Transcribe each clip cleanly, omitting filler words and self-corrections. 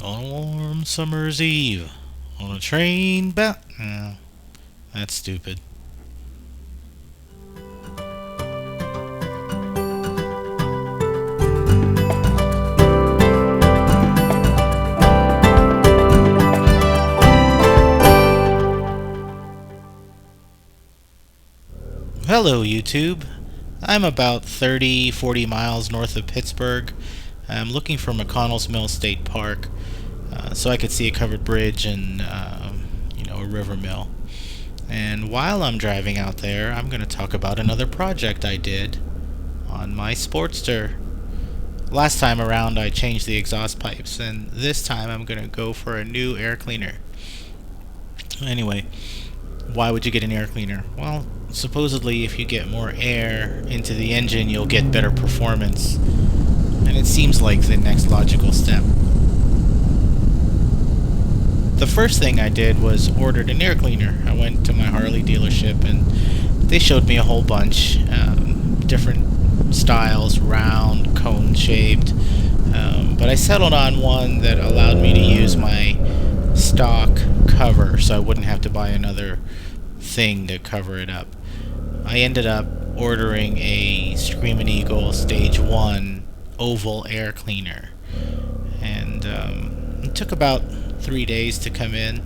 On a warm summer's eve, on a train bound. No, that's stupid. Hello, YouTube. I'm about 30-40 miles north of Pittsburgh. I'm looking for McConnell's Mill State Park so I could see a covered bridge and, a river mill. And while I'm driving out there, I'm going to talk about another project I did on my Sportster. Last time around, I changed the exhaust pipes, and this time I'm going to go for a new air cleaner. Anyway, why would you get an air cleaner? Well, supposedly if you get more air into the engine, you'll get better performance. And it seems like the next logical step. The first thing I did was ordered an air cleaner. I went to my Harley dealership and they showed me a whole bunch, different styles, round, cone shaped, but I settled on one that allowed me to use my stock cover so I wouldn't have to buy another thing to cover it up. I ended up ordering a Screamin Eagle Stage 1 oval air cleaner, and it took about 3 days to come in.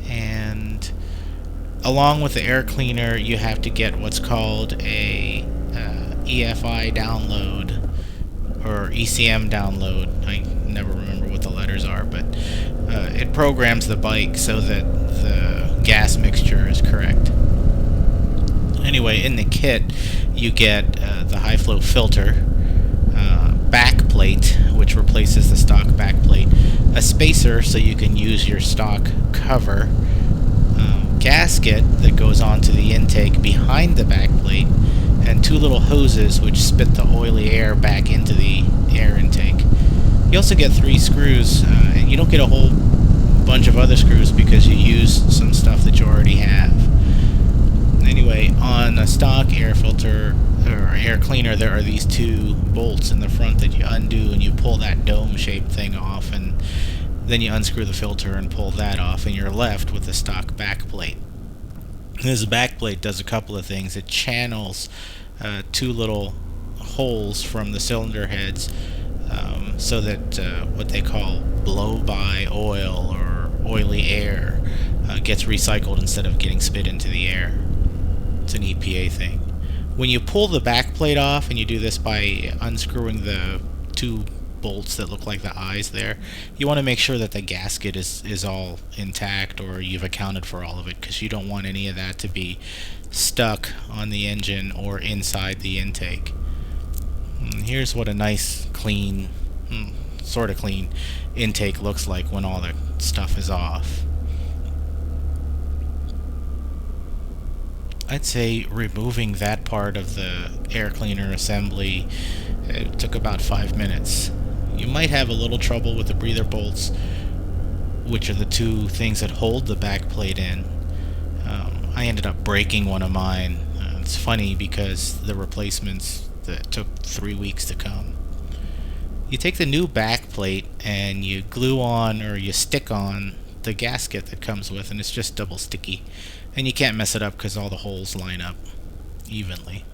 And along with the air cleaner, you have to get what's called a EFI download or ECM download. I never remember what the letters are, but it programs the bike so that the gas mixture is correct. Anyway, in the kit, you get the high flow filter, back plate, which replaces the stock back plate, a spacer so you can use your stock cover, gasket that goes onto the intake behind the back plate, and two little hoses which spit the oily air back into the air intake. You also get 3 screws, and you don't get a whole bunch of other screws because you use some stuff that you already have. Anyway, on a stock air filter or air cleaner, there are these 2 bolts in the front that you undo, and you pull that dome-shaped thing off, and then you unscrew the filter and pull that off, and you're left with the stock back plate. This back plate does a couple of things. It channels 2 little holes from the cylinder heads so that what they call blow-by oil or oily air gets recycled instead of getting spit into the air. It's an EPA thing. When you pull the back plate off, and you do this by unscrewing the 2 bolts that look like the eyes there, you want to make sure that the gasket is all intact, or you've accounted for all of it, because you don't want any of that to be stuck on the engine or inside the intake. And here's what a nice, clean, sort of clean intake looks like when all the stuff is off. I'd say removing that part of the air cleaner assembly, it took about 5 minutes. You might have a little trouble with the breather bolts, which are the 2 things that hold the back plate in. I ended up breaking one of mine. It's funny because the replacements that took 3 weeks to come. You take the new back plate and you glue on, or you stick on, the gasket that comes with, and it's just double sticky. And you can't mess it up because all the holes line up evenly.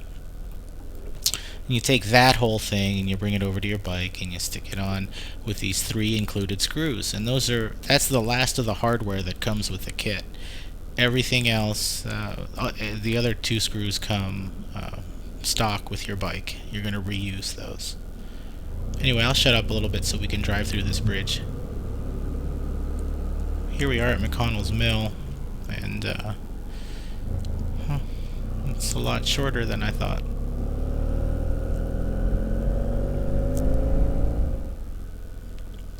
And you take that whole thing and you bring it over to your bike and you stick it on with these 3 included screws. And that's the last of the hardware that comes with the kit. Everything else, the other 2 screws come stock with your bike. You're going to reuse those. Anyway, I'll shut up a little bit so we can drive through this bridge. Here we are at McConnell's Mill, and it's a lot shorter than I thought.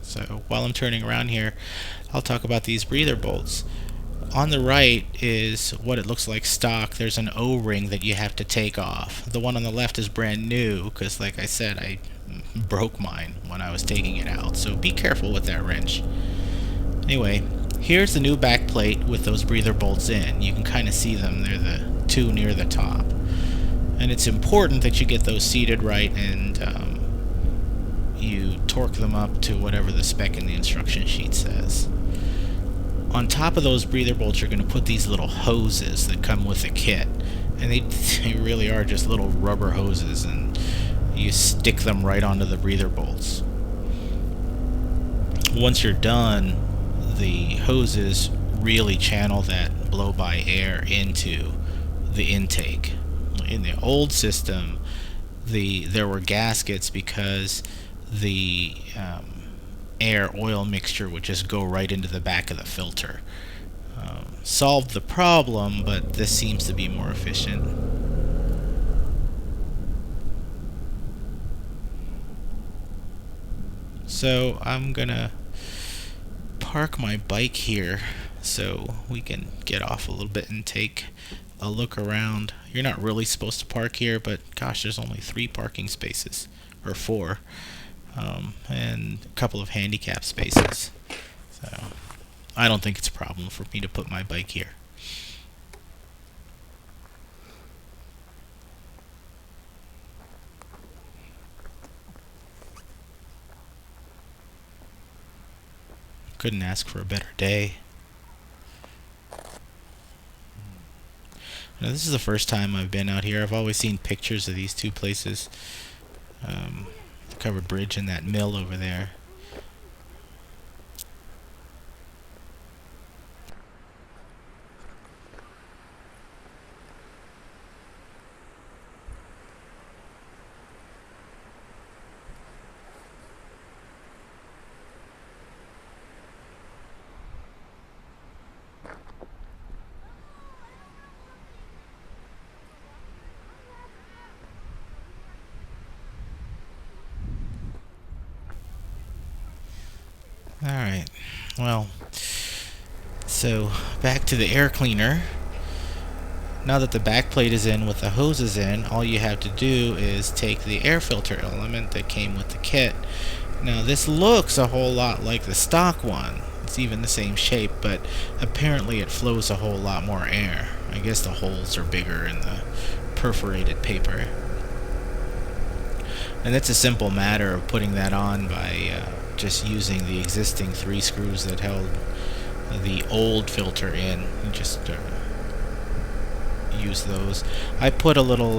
So while I'm turning around here, I'll talk about these breather bolts. On the right is what it looks like stock. There's an O-ring that you have to take off. The one on the left is brand new because, like I said, I broke mine when I was taking it out. So be careful with that wrench. Anyway, here's the new back plate with those breather bolts in. You can kind of see them. They're the 2 near the top. And it's important that you get those seated right, and you torque them up to whatever the spec in the instruction sheet says. On top of those breather bolts, you're going to put these little hoses that come with the kit, and they really are just little rubber hoses, and you stick them right onto the breather bolts. Once you're done, the hoses really channel that blow-by air into the intake. In the old system, there were gaskets because the air-oil mixture would just go right into the back of the filter. Solved the problem, but this seems to be more efficient. So I'm gonna park my bike here so we can get off a little bit and take a look around. You're not really supposed to park here, but gosh, there's only 3 parking spaces, or 4, and a couple of handicap spaces. So I don't think it's a problem for me to put my bike here. Couldn't ask for a better day. Now, this is the first time I've been out here. I've always seen pictures of these two places. The covered bridge and that mill over there. Alright, well, so back to the air cleaner. Now that the back plate is in with the hoses in, all you have to do is take the air filter element that came with the kit. Now this looks a whole lot like the stock one. It's even the same shape, but apparently it flows a whole lot more air. I guess the holes are bigger in the perforated paper. And it's a simple matter of putting that on by just using the existing 3 screws that held the old filter in. You just use those. I put a little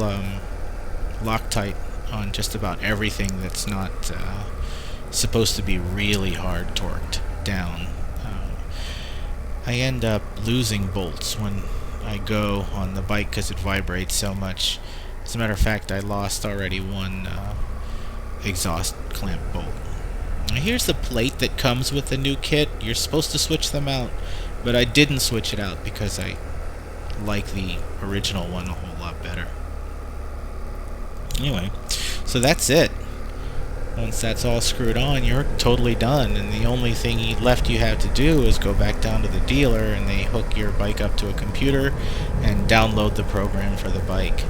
Loctite on just about everything that's not supposed to be really hard torqued down. I end up losing bolts when I go on the bike because it vibrates so much. As a matter of fact, I lost already one exhaust clamp bolt. Now here's the plate that comes with the new kit. You're supposed to switch them out, but I didn't switch it out because I like the original one a whole lot better. Anyway, so that's it. Once that's all screwed on, you're totally done, and the only thing left you have to do is go back down to the dealer and they hook your bike up to a computer and download the program for the bike.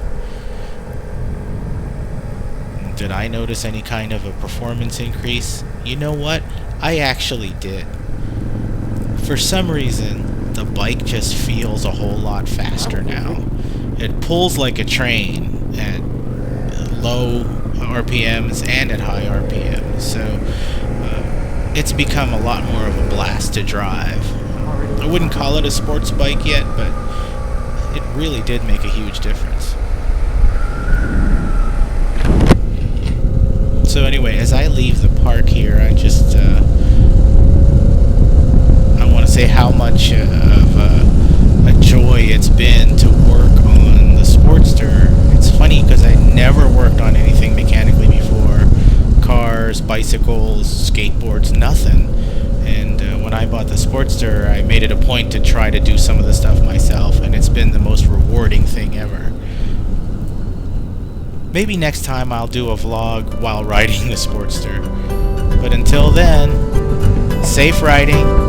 Did I notice any kind of a performance increase? You know what? I actually did. For some reason, the bike just feels a whole lot faster now. It pulls like a train at low RPMs and at high RPMs, so it's become a lot more of a blast to drive. I wouldn't call it a sports bike yet, but it really did make a huge difference. So anyway, as I leave the park here, I just I want to say how much of a joy it's been to work on the Sportster. It's funny because I never worked on anything mechanically before. Cars, bicycles, skateboards, nothing. And when I bought the Sportster, I made it a point to try to do some of the stuff myself, and it's been the most rewarding thing ever. Maybe next time I'll do a vlog while riding the Sportster. But until then, safe riding.